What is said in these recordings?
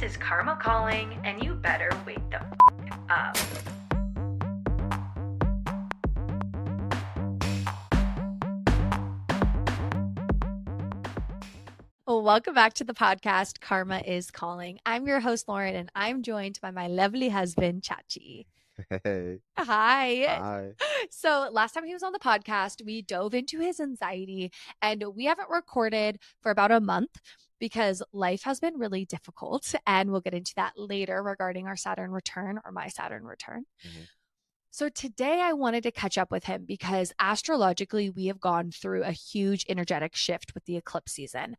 This is Karma calling, and you better wake the up. Well, welcome back to the podcast, Karma is Calling. I'm your host, Lauren, and I'm joined by my lovely husband, Chachi. Hey. Hi. Hi. So last time he was on the podcast, we dove into his anxiety, and we haven't recorded for about a month because life has been really difficult. And we'll get into that later regarding our Saturn return or my Saturn return. Mm-hmm. So today I wanted to catch up with him because astrologically, we have gone through a huge energetic shift with the eclipse season.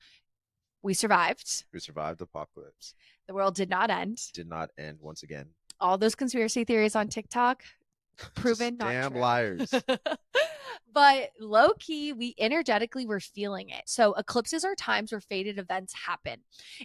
We survived. We survived the apocalypse. The world did not end. Did not end once again. All those conspiracy theories on TikTok, proven not damn true. liars. But low key, we energetically were feeling it. So eclipses are times where fated events happen.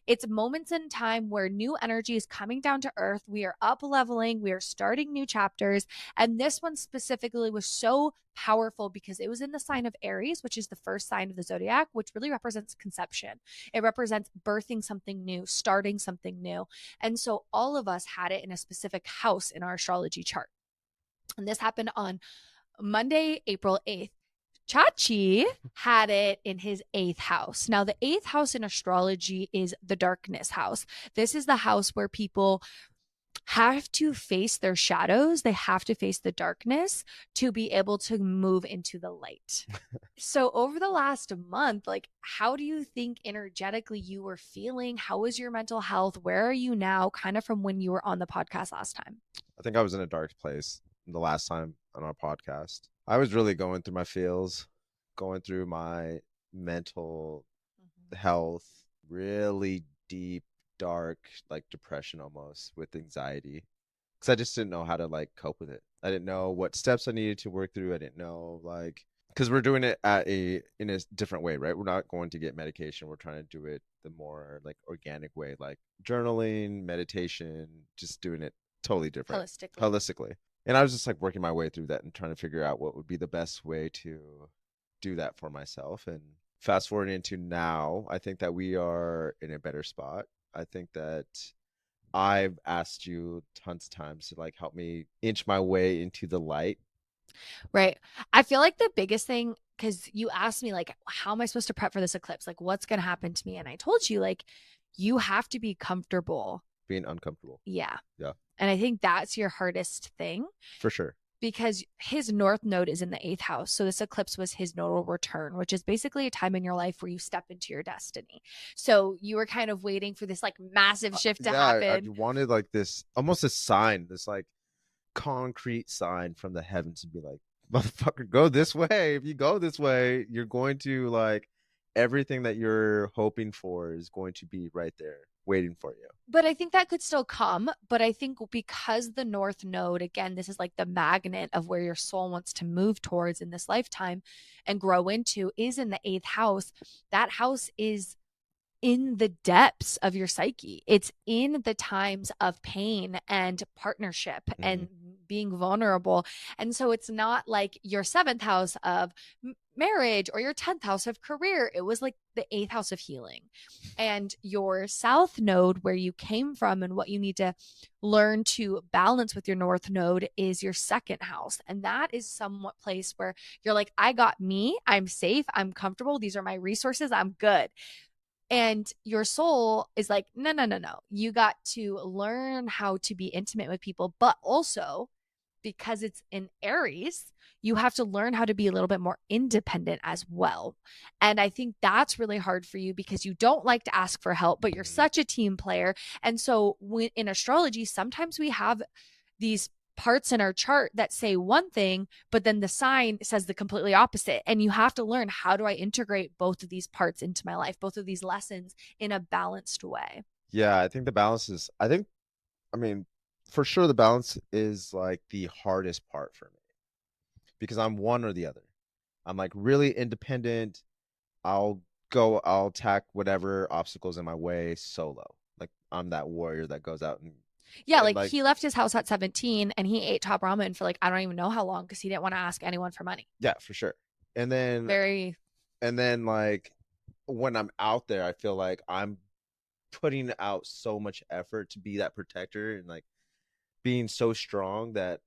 It's moments in time where new energy is coming down to earth. We are up leveling. We are starting new chapters. And this one specifically was so powerful because it was in the sign of Aries, which is the first sign of the zodiac, which really represents conception. It represents birthing something new, starting something new. And so all of us had it in a specific house in our astrology chart. And this happened on Monday, April 8th. Chachi had it in his 8th house. Now, the 8th house in astrology is the darkness house. This is the house where people have to face their shadows. They have to face the darkness to be able to move into the light. So over the last month, like, how do you think energetically you were feeling? How was your mental health? Where are you now? Kind of from when you were on the podcast last time. I think I was in a dark place the last time on our podcast. I was really going through my feels, going through my mental health, really deep, dark, like depression almost, with anxiety, because I just didn't know how to like cope with it. I didn't know what steps I needed to work through. I didn't know, like, because we're doing it in a different way, right? We're not going to get medication. We're trying to do it the more like organic way, like journaling, meditation, just doing it totally different, holistically. And I was just like working my way through that and trying to figure out what would be the best way to do that for myself. And fast forward into now, I think that we are in a better spot. I think that I've asked you tons of times to like help me inch my way into the light. Right. I feel like the biggest thing, because you asked me like, how am I supposed to prep for this eclipse? Like, what's going to happen to me? And I told you, like, you have to be comfortable being uncomfortable. Yeah. Yeah. And I think that's your hardest thing. For sure. Because his north node is in the 8th house. So this eclipse was his nodal return, which is basically a time in your life where you step into your destiny. So you were kind of waiting for this like massive shift to happen. I wanted like this, almost a sign, this like concrete sign from the heavens to be like, motherfucker, go this way. If you go this way, you're going to like, everything that you're hoping for is going to be right there waiting for you. But I think that could still come. But I think because the north node, again, this is like the magnet of where your soul wants to move towards in this lifetime and grow into, is in the 8th house. That house is in the depths of your psyche. It's in the times of pain and partnership and being vulnerable. And so it's not like your 7th house of marriage or your 10th house of career. It was like the 8th house of healing. And your south node, where you came from and what you need to learn to balance with your north node, is your 2nd house. And that is somewhat place where you're like, I got me, I'm safe, I'm comfortable, these are my resources, I'm good. And your soul is like, no. You got to learn how to be intimate with people, but also because it's in Aries, you have to learn how to be a little bit more independent as well. And I think that's really hard for you because you don't like to ask for help, but you're such a team player. And so in astrology, sometimes we have these parts in our chart that say one thing, but then the sign says the completely opposite. And you have to learn, how do I integrate both of these parts into my life, both of these lessons in a balanced way? Yeah, I think the balance is, for sure the balance is like the hardest part for me, because I'm one or the other. I'm like really independent. I'll attack whatever obstacles in my way solo. Like I'm that warrior that goes out and like he left his house at 17 and he ate top ramen for like, I don't even know how long, because he didn't want to ask anyone for money. Yeah, for sure. And then like when I'm out there, I feel like I'm putting out so much effort to be that protector and like being so strong that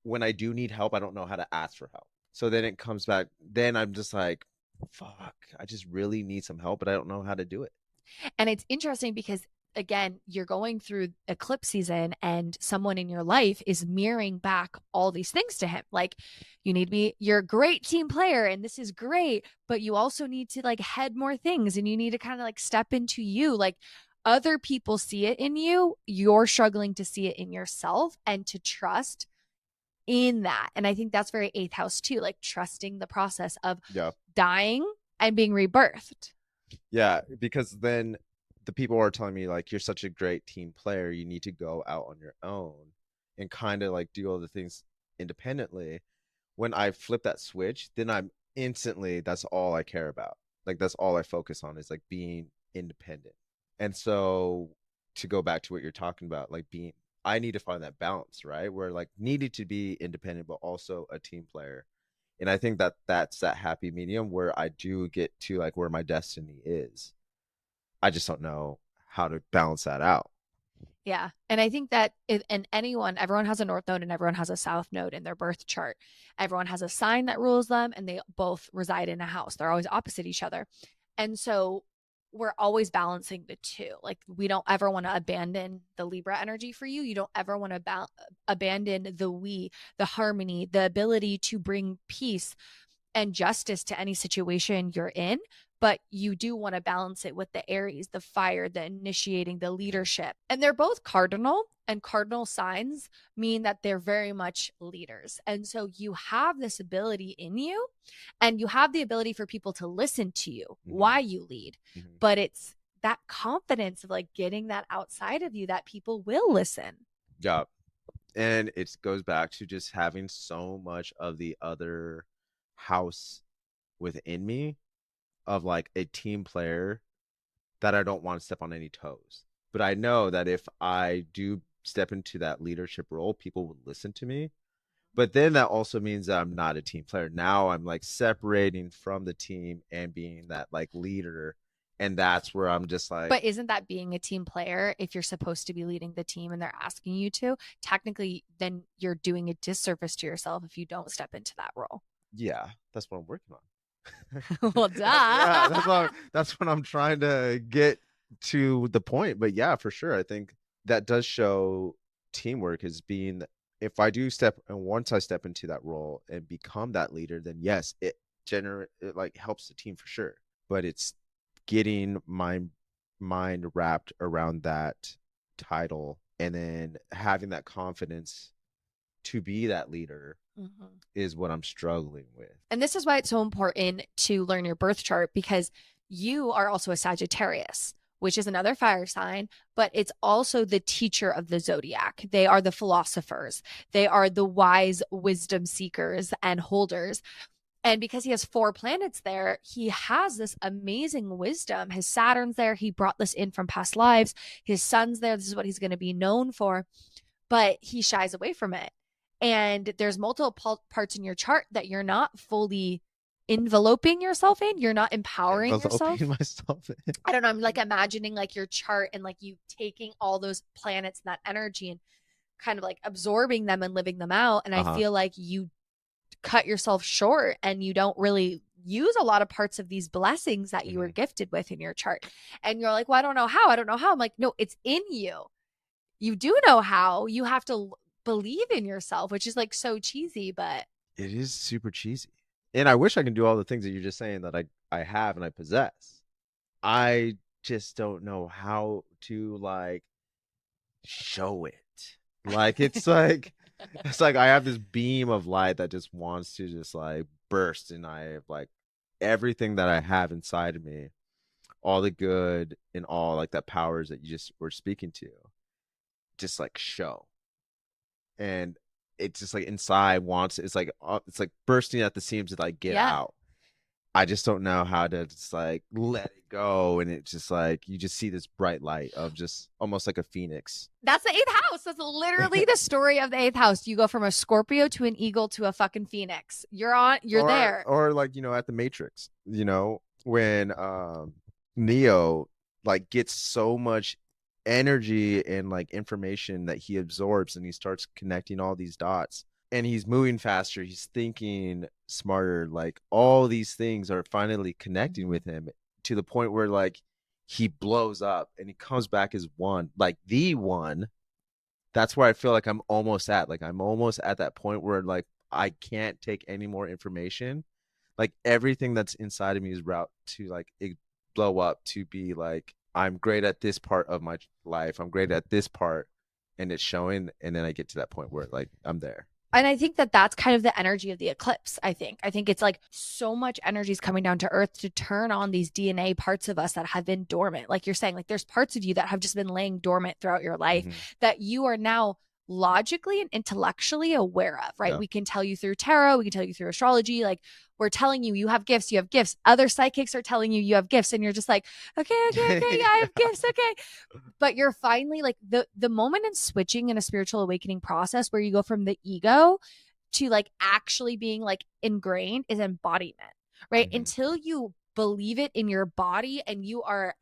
when I do need help, I don't know how to ask for help. So then it comes back. Then I'm just like, fuck, I just really need some help, but I don't know how to do it. And it's interesting because, again, you're going through eclipse season and someone in your life is mirroring back all these things to him. Like, you need me, you're a great team player and this is great, but you also need to like head more things and you need to kind of like step into you. Like, other people see it in you, you're struggling to see it in yourself and to trust in that. And I think that's very eighth house too, like trusting the process of dying and being rebirthed. Yeah, because then the people are telling me like you're such a great team player, you need to go out on your own and kind of like do all the things independently. When I flip that switch, then I'm instantly, that's all I care about. Like that's all I focus on is like being independent. And so to go back to what you're talking about, like being, I need to find that balance, right? Where like needed to be independent but also a team player. And I think that that's that happy medium where I do get to like where my destiny is. I just don't know how to balance that out. Yeah. And I think that and everyone has a north node and everyone has a south node in their birth chart. Everyone has a sign that rules them and they both reside in a house. They're always opposite each other. And so we're always balancing the two. Like, we don't ever want to abandon the Libra energy for you. You don't ever want to abandon the harmony, the ability to bring peace and justice to any situation you're in. But you do want to balance it with the Aries, the fire, the initiating, the leadership. And they're both cardinal, and cardinal signs mean that they're very much leaders. And so you have this ability in you, and you have the ability for people to listen to you why you lead. But it's that confidence of like getting that outside of you that people will listen. Yeah. And it goes back to just having so much of the other house within me of like a team player that I don't want to step on any toes. But I know that if I do step into that leadership role, people will listen to me. But then that also means that I'm not a team player. Now I'm like separating from the team and being that like leader. And that's where I'm just like. But isn't that being a team player if you're supposed to be leading the team and they're asking you to? Technically, then you're doing a disservice to yourself if you don't step into that role. Yeah, that's what I'm working on. Well, duh. That's what I'm trying to get to the point. But yeah, for sure. I think that does show teamwork as being, if I do step, and once I step into that role and become that leader, then yes, it like helps the team for sure. But it's getting my mind wrapped around that title and then having that confidence to be that leader is what I'm struggling with. And this is why it's so important to learn your birth chart, because you are also a Sagittarius, which is another fire sign, but it's also the teacher of the zodiac. They are the philosophers. They are the wise wisdom seekers and holders. And because he has 4 planets there, he has this amazing wisdom. His Saturn's there. He brought this in from past lives. His son's there. This is what he's going to be known for. But he shies away from it. And there's multiple parts in your chart that you're not fully enveloping yourself in. You're not empowering yourself. Myself in. I don't know. I'm like imagining like your chart and like you taking all those planets and that energy and kind of like absorbing them and living them out. And I feel like you cut yourself short and you don't really use a lot of parts of these blessings that you were gifted with in your chart. And you're like, well, I don't know how. I'm like, no, it's in you. You do know how. You have to believe in yourself, which is like so cheesy, but it is super cheesy. And I wish I can do all the things that you're just saying that I have and I possess. I just don't know how to like show it. Like it's like I have this beam of light that just wants to just like burst, and I have like everything that I have inside of me, all the good and all like that powers that you just were speaking to, just like show. And it's just like inside wants, it's like bursting at the seams to like get out. I just don't know how to just like let it go. And it's just like you just see this bright light of just almost like a phoenix. That's the 8th house. That's literally the story of the 8th house. You go from a Scorpio to an eagle to a fucking phoenix. You're there. Or like, at the Matrix, when Neo like gets so much energy and like information that he absorbs, and he starts connecting all these dots, and he's moving faster, he's thinking smarter, like all these things are finally connecting with him to the point where like he blows up and he comes back as one, like the one. That's where I feel like I'm almost at. Like I'm almost at that point where like I can't take any more information. Like everything that's inside of me is route to like blow up to be like I'm great at this part of my life. I'm great at this part, and it's showing. And then I get to that point where like I'm there. And I think that that's kind of the energy of the eclipse. I think it's like so much energy is coming down to earth to turn on these DNA parts of us that have been dormant. Like you're saying, like there's parts of you that have just been laying dormant throughout your life that you are now logically and intellectually aware of, right? We can tell you through tarot, we can tell you through astrology, like we're telling you have gifts, you have gifts. Other psychics are telling you have gifts, and you're just like, okay, yeah, I have gifts, okay. But you're finally like the moment in switching in a spiritual awakening process where you go from the ego to like actually being like ingrained is embodiment, right? Until you believe it in your body and you are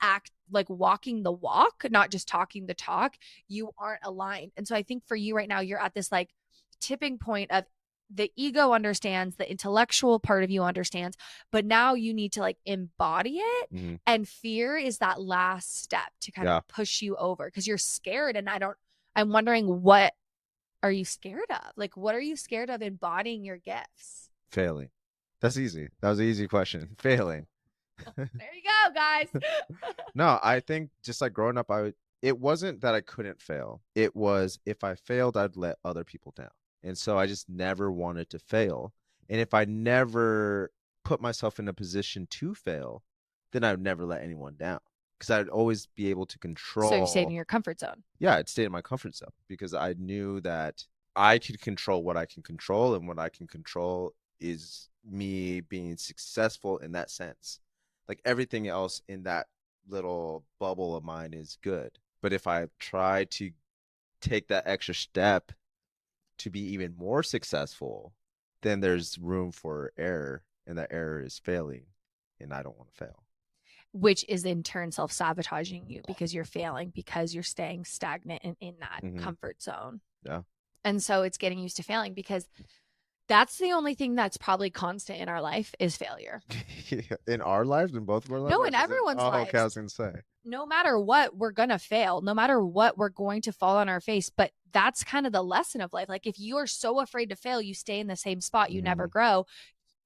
like walking the walk, not just talking the talk, you aren't aligned. And so I think for you right now, you're at this like tipping point of the ego understands, the intellectual part of you understands, but now you need to like embody it. And fear is that last step to kind of push you over because you're scared. And I'm wondering, what are you scared of? Like, what are you scared of embodying your gifts? Failing. That's easy. That was an easy question. Failing. There you go, guys. No, I think just like growing up, it wasn't that I couldn't fail. It was if I failed, I'd let other people down. And so I just never wanted to fail. And if I never put myself in a position to fail, then I would never let anyone down because I'd always be able to control. So you stayed in your comfort zone. Yeah, I'd stay in my comfort zone because I knew that I could control what I can control, and what I can control is me being successful in that sense. Like everything else in that little bubble of mine is good. But if I try to take that extra step to be even more successful, then there's room for error, and that error is failing, and I don't want to fail. Which is in turn self-sabotaging you because you're failing, because you're staying stagnant and in that comfort zone. Yeah. And so it's getting used to failing because that's the only thing that's probably constant in our life is failure. In our lives, in both of our lives? No, in everyone's lives. Okay, I was going to say. No matter what, we're going to fail. No matter what, we're going to fall on our face. But that's kind of the lesson of life. Like if you are so afraid to fail, you stay in the same spot, you never grow.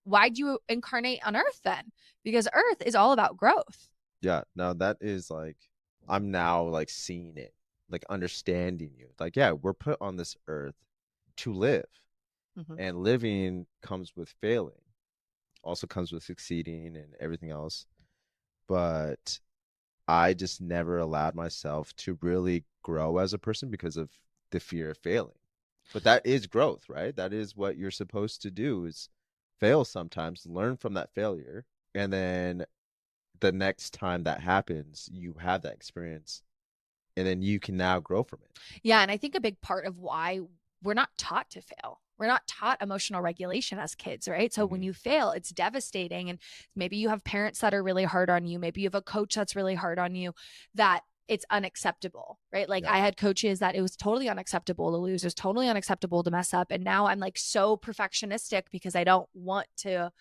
Why'd you incarnate on Earth then? Because Earth is all about growth. Yeah, no, that is like, I'm now like seeing it, like understanding you. Like, yeah, we're put on this earth to live. And living comes with failing, also comes with succeeding and everything else. But I just never allowed myself to really grow as a person because of the fear of failing. But that is growth, right? That is what you're supposed to do, is fail sometimes, learn from that failure, and then the next time that happens, you have that experience, and then you can now grow from it. Yeah, and I think a big part of why we're not taught to fail. We're not taught emotional regulation as kids, right? So when you fail, it's devastating. And maybe you have parents that are really hard on you. Maybe you have a coach that's really hard on you, that it's unacceptable, right? Like I had coaches that it was totally unacceptable to lose. It was totally unacceptable to mess up. And now I'm like so perfectionistic because I don't want to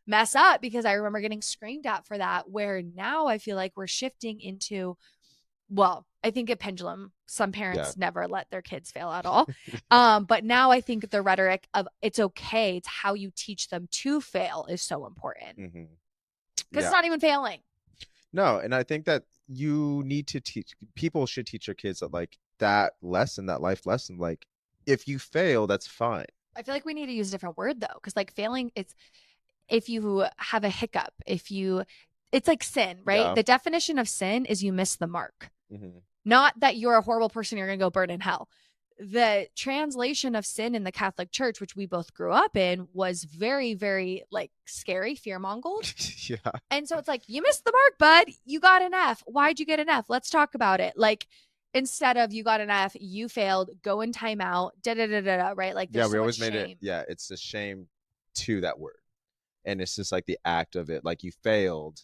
mess up, because I remember getting screamed at for that, where now I feel like we're shifting into, well, I think a pendulum. Some parents never let their kids fail at all. But now I think the rhetoric of it's okay, it's how you teach them to fail is so important. Because it's not even failing. No, and I think that you need to people should teach their kids that, like, that lesson, that life lesson, like, if you fail, that's fine. I feel like we need to use a different word though, because like failing, it's if you have a hiccup, it's like sin, right? The definition of sin is you miss the mark. Not that you're a horrible person, you're going to go burn in hell. The translation of sin in the Catholic Church, which we both grew up in, was very, very like scary, fear-mongering. And so it's like, you missed the mark, bud. You got an F. Why'd you get an F? Let's talk about it. Like, instead of you got an F, you failed, go in timeout, right? Like, we always made it. Yeah, it's a shame to that word. And it's just like the act of it. Like, you failed,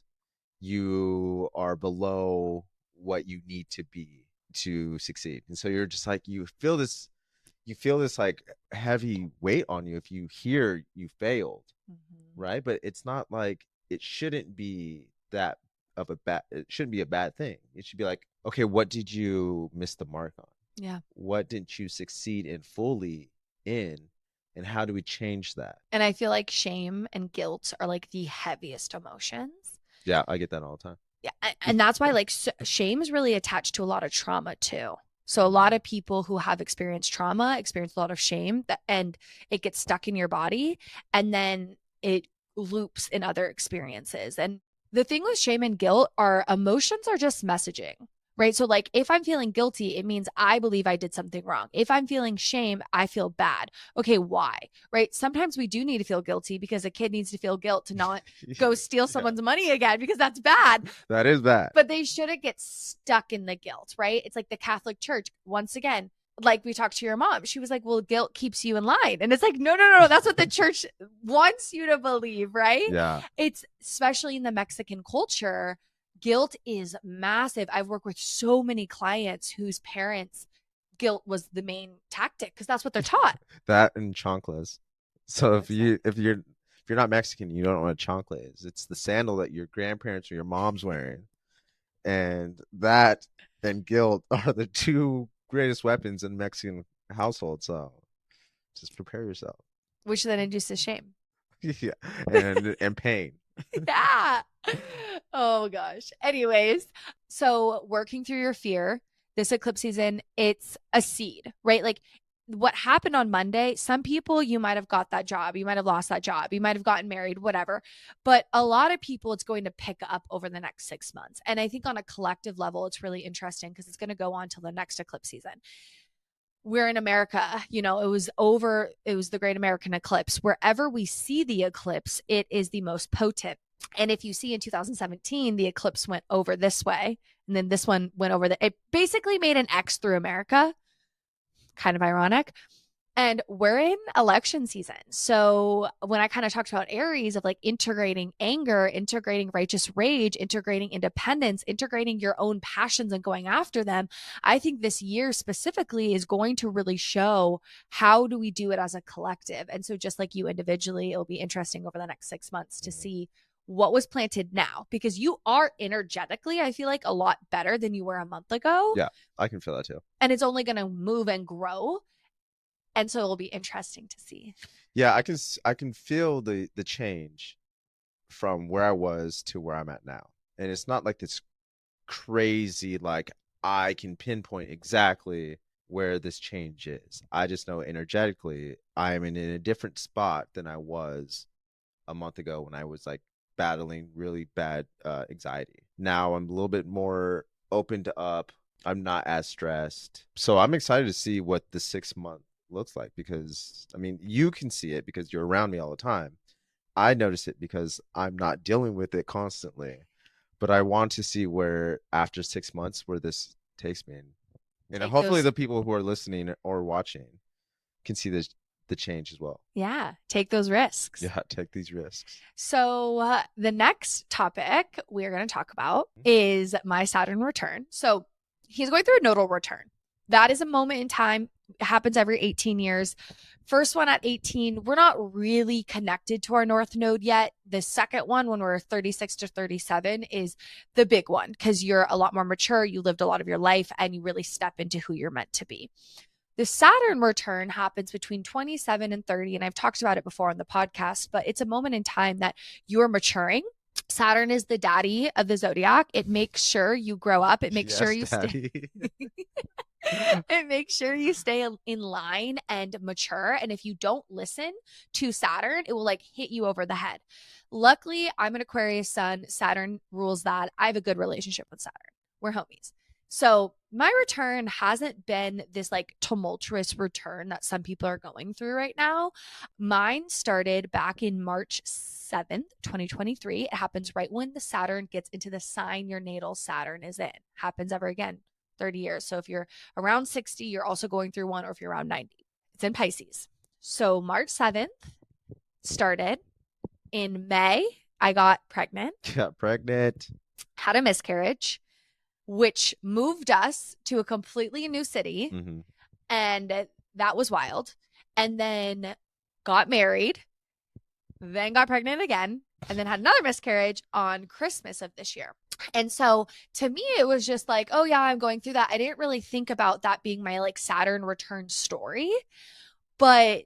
you are below what you need to be to succeed. And so you're just like, you feel this like heavy weight on you if you hear you failed, right? But it's not like, it shouldn't be that of a bad, it shouldn't be a bad thing. It should be like, okay, what did you miss the mark on? Yeah. What didn't you succeed in fully in? And how do we change that? And I feel like shame and guilt are like the heaviest emotions. Yeah, I get that all the time. Yeah. And that's why like shame is really attached to a lot of trauma too. So a lot of people who have experienced trauma experience a lot of shame and it gets stuck in your body and then it loops in other experiences. And the thing with shame and guilt are emotions are just messaging, right? So like if I'm feeling guilty, it means I believe I did something wrong. If I'm feeling shame, I feel bad. Okay, why? Right? Sometimes we do need to feel guilty because a kid needs to feel guilt to not go steal someone's money again because that's bad. That is bad. But they shouldn't get stuck in the guilt, right? It's like the Catholic Church. Once again, like we talked to your mom, she was like, well, guilt keeps you in line. And it's like, no. That's what the church wants you to believe, right? Yeah. It's especially in the Mexican culture, guilt is massive. I've worked with so many clients whose parents, guilt was the main tactic because that's what they're taught. That and chanclas. So if you're not Mexican, you don't know what a chancla is. It's the sandal that your grandparents or your mom's wearing. And that and guilt are the two greatest weapons in Mexican households. So just prepare yourself. Which then induces shame. Yeah. And pain. Yeah. Oh gosh. Anyways, so working through your fear, this eclipse season, it's a seed, right? Like what happened on Monday, some people, you might have got that job, you might have lost that job, you might have gotten married, whatever. But a lot of people, it's going to pick up over the next 6 months. And I think on a collective level, it's really interesting because it's going to go on till the next eclipse season. We're in America, it was the Great American Eclipse. Wherever we see the eclipse, it is the most potent. And if you see in 2017, the eclipse went over this way, and then this one went over it basically made an X through America. Kind of ironic. And we're in election season. So when I kind of talked about Aries of like integrating anger, integrating righteous rage, integrating independence, integrating your own passions and going after them, I think this year specifically is going to really show how do we do it as a collective. And so just like you individually, it'll be interesting over the next 6 months to see what was planted now, because you are energetically, I feel like, a lot better than you were a month ago. Yeah, I can feel that too. And it's only going to move and grow. And so it'll be interesting to see. Yeah, I can feel the change from where I was to where I'm at now. And it's not like this crazy, like I can pinpoint exactly where this change is. I just know energetically I am in a different spot than I was a month ago when I was like battling really bad anxiety. Now I'm a little bit more opened up. I'm not as stressed. So I'm excited to see what the 6 month looks like, because I mean, you can see it because you're around me all the time. I notice it because I'm not dealing with it constantly, but I want to see where after 6 months where this takes me, and hopefully the people who are listening or watching can see the change as well. Yeah, take those risks. Yeah, take these risks. So the next topic we're going to talk about is my Saturn return. So he's going through a nodal return. That is a moment in time. It happens every 18 years. First one at 18, we're not really connected to our North Node yet. The second one, when we're 36 to 37, is the big one because you're a lot more mature. You lived a lot of your life and you really step into who you're meant to be. The Saturn return happens between 27 and 30. And I've talked about it before on the podcast, but it's a moment in time that you're maturing. Saturn is the daddy of the zodiac. It makes sure you grow up. It makes sure you stay. It makes sure you stay in line and mature. And if you don't listen to Saturn, it will like hit you over the head. Luckily, I'm an Aquarius sun. Saturn rules that. I have a good relationship with Saturn. We're homies. So my return hasn't been this like tumultuous return that some people are going through right now. Mine started back in March 7th, 2023. It happens right when the Saturn gets into the sign your natal Saturn is in. Happens ever again, 30 years. So if you're around 60, you're also going through one, or if you're around 90, it's in Pisces. So March 7th started. In May, I got pregnant. Got pregnant. Had a miscarriage. which moved us to a completely new city. Mhm. And that was wild. And then got married, then got pregnant again, and then had another miscarriage on Christmas of this year. And so to me, it was just like, oh, yeah, I'm going through that. I didn't really think about that being my like Saturn return story. But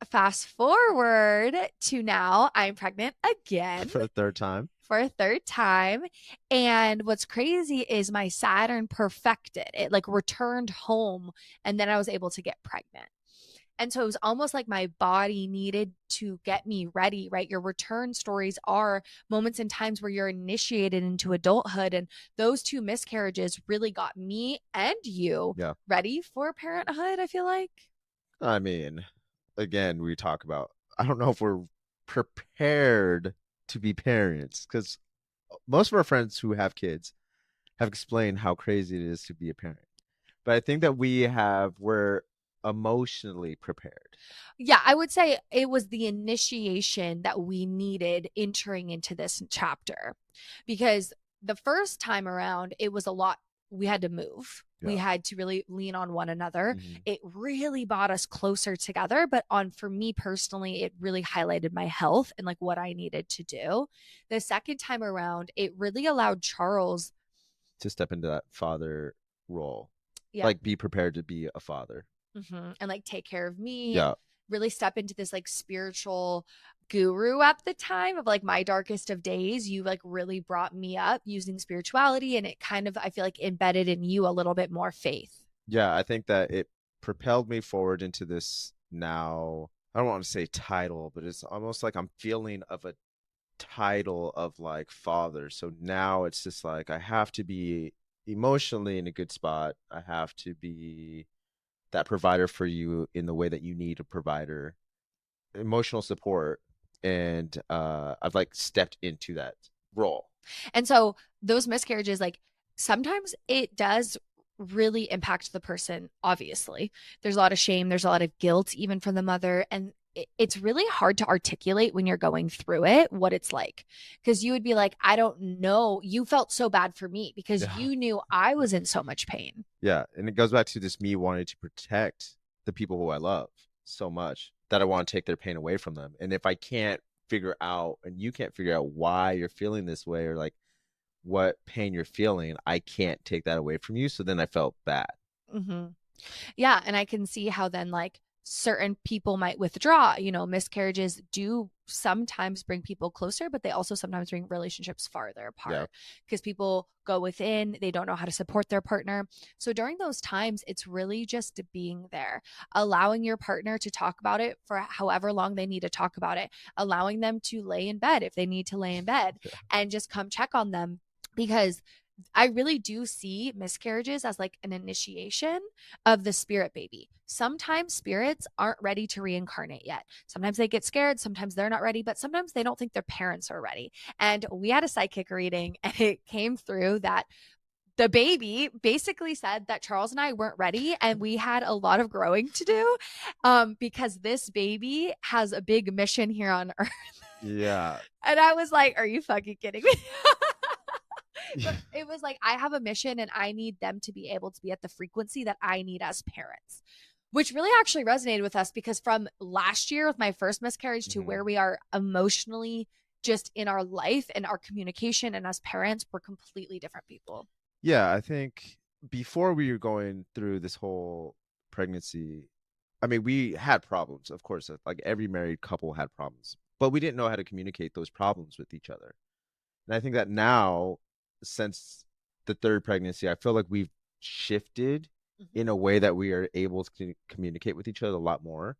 fast forward to now, I'm pregnant again For the third time. for a third time. And what's crazy is my Saturn perfected. It like returned home, and then I was able to get pregnant. And so it was almost like my body needed to get me ready, right? Your return stories are moments and times where you're initiated into adulthood. And those two miscarriages really got me and you Yeah. ready for parenthood, I feel like. I mean, again, we talk about, I don't know if we're prepared to be parents, because most of our friends who have kids have explained how crazy it is to be a parent. But I think that we're emotionally prepared. Yeah, I would say it was the initiation that we needed entering into this chapter, because the first time around, it was a lot. We had to move. We Yeah. had to really lean on one another. Mhm. It really brought us closer together. But for me personally, it really highlighted my health and like what I needed to do. The second time around, it really allowed Charles. To step into that father role. Yeah. Like, be prepared to be a father. And like take care of me Yeah. and really step into this like spiritual guru at the time of like my darkest of days. You like really brought me up using spirituality, and it kind of, I feel like, embedded in you a little bit more faith. Yeah, I think that it propelled me forward into this now. I don't want to say title, but it's almost like I'm feeling of a title of like father. So now it's just like I have to be emotionally in a good spot. I have to be that provider for you in the way that you need a provider, emotional support. And I've like stepped into that role. And so those miscarriages, like sometimes it does really impact the person. Obviously, there's a lot of shame, there's a lot of guilt, even from the mother. And it's really hard to articulate when you're going through it what it's like, because you would be like, I don't know. You felt so bad for me because Yeah. you knew I was in so much pain. Yeah. And it goes back to this me wanting to protect the people who I love so much that I want to take their pain away from them. And if I can't figure out, and you can't figure out why you're feeling this way, or like what pain you're feeling, I can't take that away from you. So then I felt bad. Mm-hmm. Yeah. And I can see how then, like, certain people might withdraw. Miscarriages do sometimes bring people closer, but they also sometimes bring relationships farther apart because people go within, they don't know how to support their partner. So during those times, it's really just being there, allowing your partner to talk about it for however long they need to talk about it, allowing them to lay in bed if they need to lay in bed, and just come check on them. Because I really do see miscarriages as like an initiation of the spirit baby. Sometimes spirits aren't ready to reincarnate yet. Sometimes they get scared. Sometimes they're not ready, but sometimes they don't think their parents are ready. And we had a psychic reading, and it came through that the baby basically said that Charles and I weren't ready, and we had a lot of growing to do, because this baby has a big mission here on earth. Yeah. And I was like, are you fucking kidding me? But it was like, I have a mission and I need them to be able to be at the frequency that I need as parents, which really actually resonated with us, because from last year with my first miscarriage to where we are emotionally just in our life and our communication and as parents, we're completely different people. Yeah, I think before we were going through this whole pregnancy, I mean, we had problems, of course, like every married couple had problems, but we didn't know how to communicate those problems with each other. And I think that now, since the third pregnancy, I feel like we've shifted in a way that we are able to communicate with each other a lot more,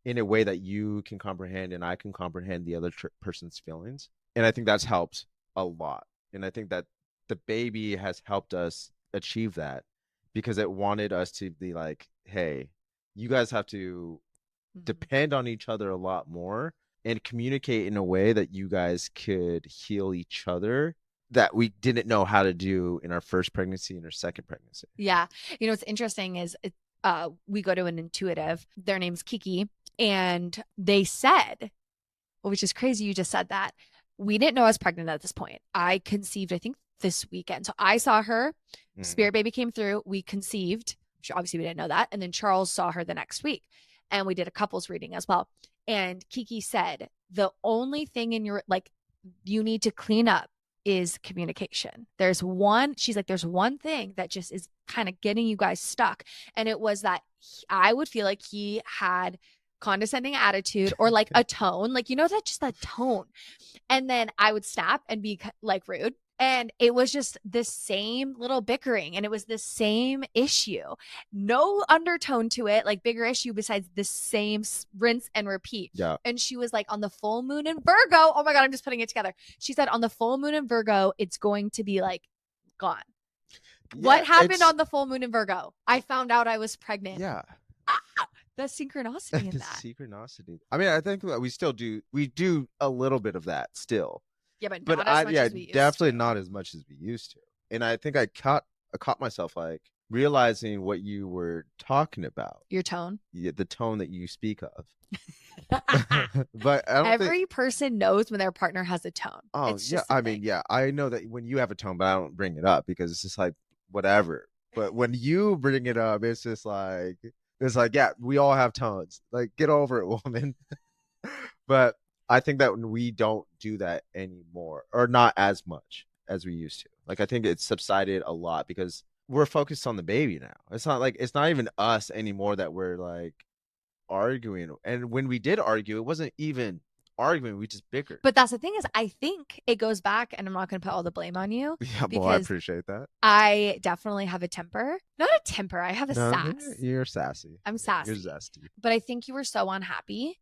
in a way that you can comprehend and I can comprehend the other person's feelings. And I think that's helped a lot. And I think that the baby has helped us achieve that, because it wanted us to be like, hey, you guys have to depend on each other a lot more and communicate in a way that you guys could heal each other, that we didn't know how to do in our first pregnancy and our second pregnancy. Yeah. What's interesting is we go to an intuitive, their name's Kiki, and they said, which is crazy, you just said that, we didn't know I was pregnant at this point. I conceived, I think, this weekend. So I saw her, Mm. Spirit Baby came through, we conceived. Obviously, we didn't know that. And then Charles saw her the next week. And we did a couples reading as well. And Kiki said, the only thing in your, like, you need to clean up is communication. She's like, there's one thing that just is kind of getting you guys stuck. And it was that I would feel like he had condescending attitude or like a tone, like, that just that tone. And then I would snap and be like rude. And it was just the same little bickering, and it was the same issue. No undertone to it, like bigger issue besides the same rinse and repeat. Yeah. And she was like, on the full moon in Virgo, oh my God, I'm just putting it together. She said, on the full moon in Virgo, it's going to be like gone. Yeah, what happened on the full moon in Virgo? I found out I was pregnant. Yeah. The synchronicity in The that. synchronicity. I mean, I think that we do a little bit of that still. Yeah, but not as much as we used definitely to. not as much as we used to. And I think I caught myself like realizing what you were talking about. Your tone. Yeah, the tone that you speak of. But I don't Every person knows when their partner has a tone. Oh, it's yeah. just a I thing. mean, yeah, I know that when you have a tone, but I don't bring it up because it's just like whatever. But when you bring it up, it's just like yeah, we all have tones. Like, get over it, woman. But I think that when we don't do that anymore, or not as much as we used to. Like, I think it's subsided a lot because we're focused on the baby now. It's not even us anymore that we're like arguing. And when we did argue, it wasn't even arguing, we just bickered. But that's the thing is, I think it goes back, and I'm not going to put all the blame on you. Yeah, well, I appreciate that. I definitely have a temper. Not a temper, I have a sass. You're sassy. I'm sassy. You're zesty. But I think you were so unhappy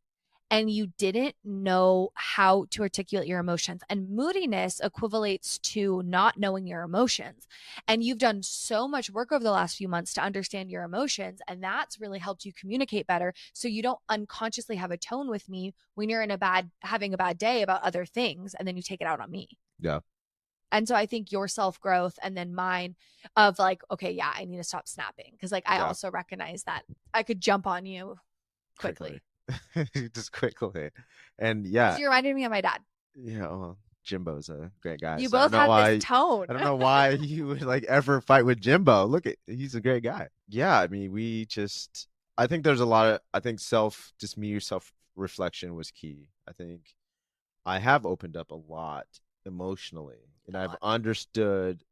and you didn't know how to articulate your emotions. And moodiness equivalates to not knowing your emotions. And you've done so much work over the last few months to understand your emotions. And that's really helped you communicate better. So you don't unconsciously have a tone with me when you're having a bad day about other things. And then you take it out on me. Yeah. And so I think your self-growth and then mine of like, okay, yeah, I need to stop snapping. Cause like, I also recognize that I could jump on you quickly. Just quickly. And yeah. You reminded me of my dad. Yeah, well, Jimbo's a great guy. You both have this tone. I don't know why you would like ever fight with Jimbo. He's a great guy. Yeah, I mean, I think there's a lot of, self-reflection was key. I think I have opened up a lot emotionally, and I've understood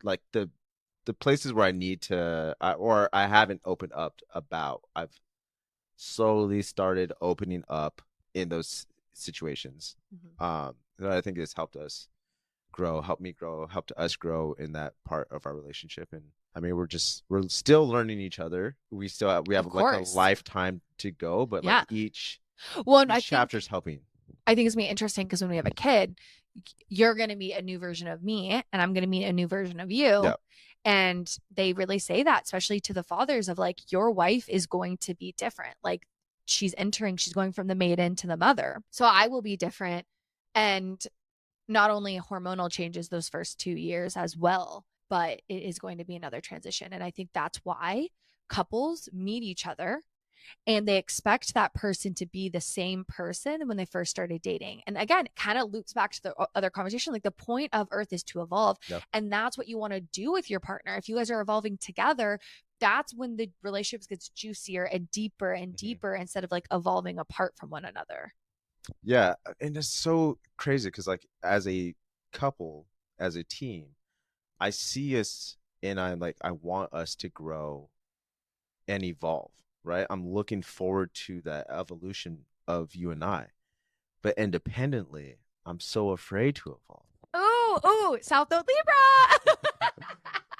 like the places where I need to, or I haven't opened up about. I've slowly started opening up in those situations. That I think has helped us grow, helped us grow in that part of our relationship. And I mean, we're still learning each other. We have like a lifetime to go, but like each chapter's helping. I think it's gonna be interesting because when we have a kid, you're gonna meet a new version of me, and I'm gonna meet a new version of you. Yeah. And they really say that, especially to the fathers, of like, your wife is going to be different. Like, she's going from the maiden to the mother. So I will be different. And not only hormonal changes those first 2 years as well, but it is going to be another transition. And I think that's why couples meet each other and they expect that person to be the same person when they first started dating. And again, it kind of loops back to the other conversation. Like, the point of Earth is to evolve. Yep. And that's what you want to do with your partner. If you guys are evolving together, that's when the relationships gets juicier and deeper and deeper instead of like evolving apart from one another. Yeah. And it's so crazy because like as a couple, as a team, I see us and I'm like, I want us to grow and evolve. Right? I'm looking forward to that evolution of you and I. But independently, I'm so afraid to evolve. Ooh, South Node Libra.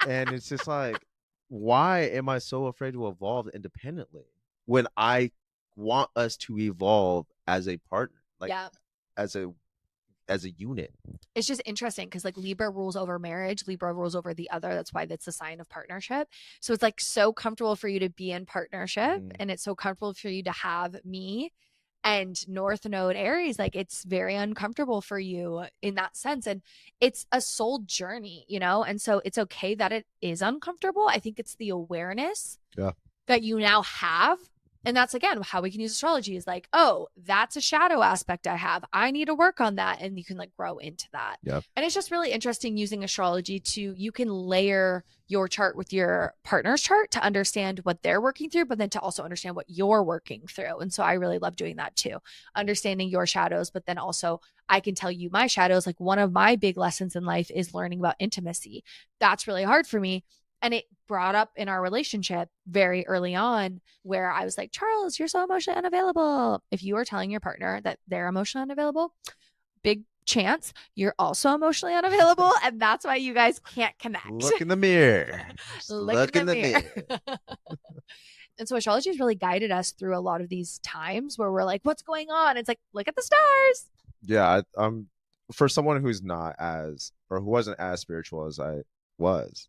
And it's just like, why am I so afraid to evolve independently when I want us to evolve as a partner, like as a unit? It's just interesting because like Libra rules over marriage, Libra rules over the other. That's why that's a sign of partnership. So it's like so comfortable for you to be in partnership, and it's so comfortable for you to have me. And North Node Aries, like, it's very uncomfortable for you in that sense. And it's a soul journey, and so it's okay that it is uncomfortable. I think it's the awareness that you now have And that's, again, how we can use astrology is like, oh, that's a shadow aspect I have. I need to work on that. And you can like grow into that. Yep. And it's just really interesting using astrology you can layer your chart with your partner's chart to understand what they're working through, but then to also understand what you're working through. And so I really love doing that too, understanding your shadows, but then also I can tell you my shadows. Like one of my big lessons in life is learning about intimacy. That's really hard for me. And it brought up in our relationship very early on where I was like, Charles, you're so emotionally unavailable. If you are telling your partner that they're emotionally unavailable, big chance you're also emotionally unavailable. And that's why you guys can't connect. Look in the mirror. Look in the mirror. And so astrology has really guided us through a lot of these times where we're like, what's going on? It's like, look at the stars. Yeah, for someone who's not as, or who wasn't as spiritual as I was,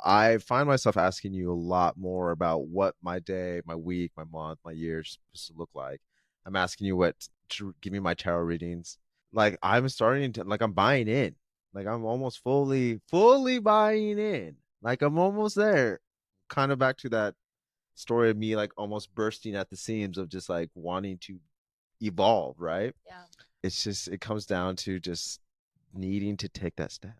I find myself asking you a lot more about what my day, my week, my month, my year is supposed to look like. I'm asking you what to give me my tarot readings. Like I'm starting to, like I'm buying in. Like I'm almost fully buying in. Like I'm almost there. Kind of back to that story of me like almost bursting at the seams of just like wanting to evolve, right? Yeah. It's just, it comes down to just needing to take that step.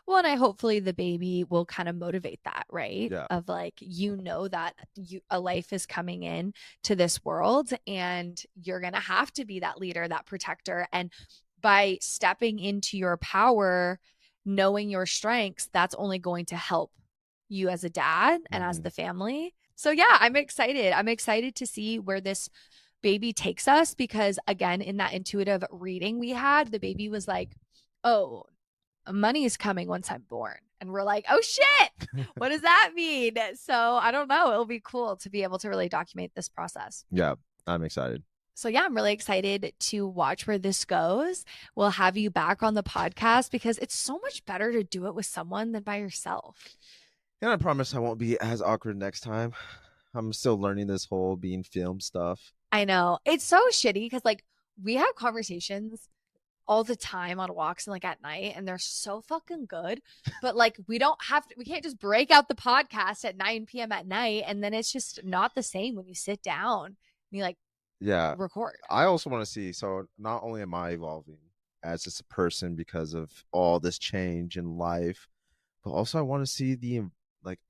Well, and hopefully the baby will kind of motivate that, right? Yeah. Of like, that a life is coming in to this world and you're going to have to be that leader, that protector. And by stepping into your power, knowing your strengths, that's only going to help you as a dad and as the family. So yeah, I'm excited. I'm excited to see where this baby takes us because again, in that intuitive reading we had, the baby was like, oh, money is coming once I'm born. And we're like, oh shit, what does that mean? So I don't know. It'll be cool to be able to really document this process. Yeah, I'm excited. So yeah, I'm really excited to watch where this goes. We'll have you back on the podcast because it's so much better to do it with someone than by yourself. And I promise I won't be as awkward next time. I'm still learning this whole being film stuff. I know. It's so shitty because like we have conversations all the time on walks and like at night and they're so fucking good, but like we can't just break out the podcast at 9 p.m. at night and then it's just not the same when you sit down and you like record. I also want to see, so not only am I evolving as just a person because of all this change in life, but also I want to see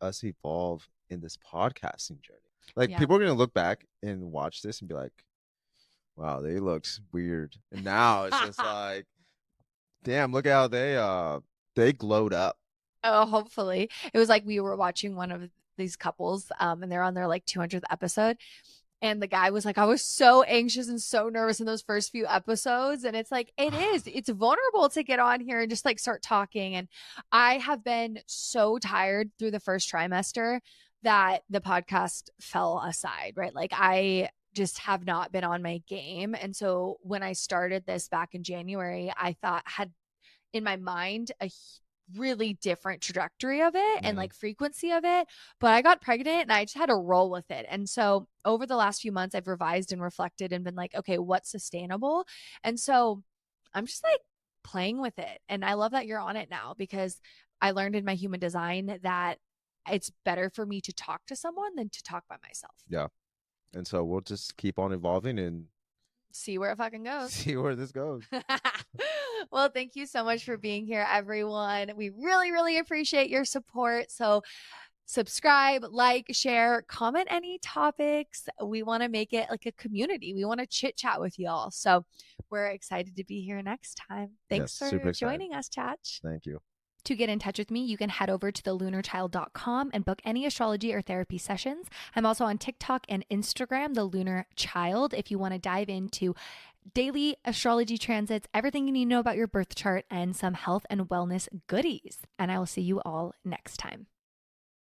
us evolve in this podcasting journey. Like people are going to look back and watch this and be like, wow, they looked weird. And now it's just like, damn, look how they glowed up. Oh, hopefully. It was like we were watching one of these couples and they're on their like 200th episode. And the guy was like, I was so anxious and so nervous in those first few episodes. And it's like, it's vulnerable to get on here and just like start talking. And I have been so tired through the first trimester that the podcast fell aside, right? Like I just have not been on my game. And so when I started this back in January, I had in my mind a really different trajectory of it and like frequency of it, but I got pregnant and I just had to roll with it. And so over the last few months, I've revised and reflected and been like, okay, what's sustainable? And so I'm just like playing with it. And I love that you're on it now because I learned in my human design that it's better for me to talk to someone than to talk by myself. Yeah. And so we'll just keep on evolving and see where it fucking goes. See where this goes. Well, thank you so much for being here, everyone. We really, really appreciate your support. So subscribe, like, share, comment any topics. We want to make it like a community. We want to chit chat with y'all. So we're excited to be here next time. Thanks for joining us, Chach. Thank you. To get in touch with me, you can head over to thelunarchild.com and book any astrology or therapy sessions. I'm also on TikTok and Instagram, The Lunar Child, if you want to dive into daily astrology transits, everything you need to know about your birth chart, and some health and wellness goodies. And I will see you all next time.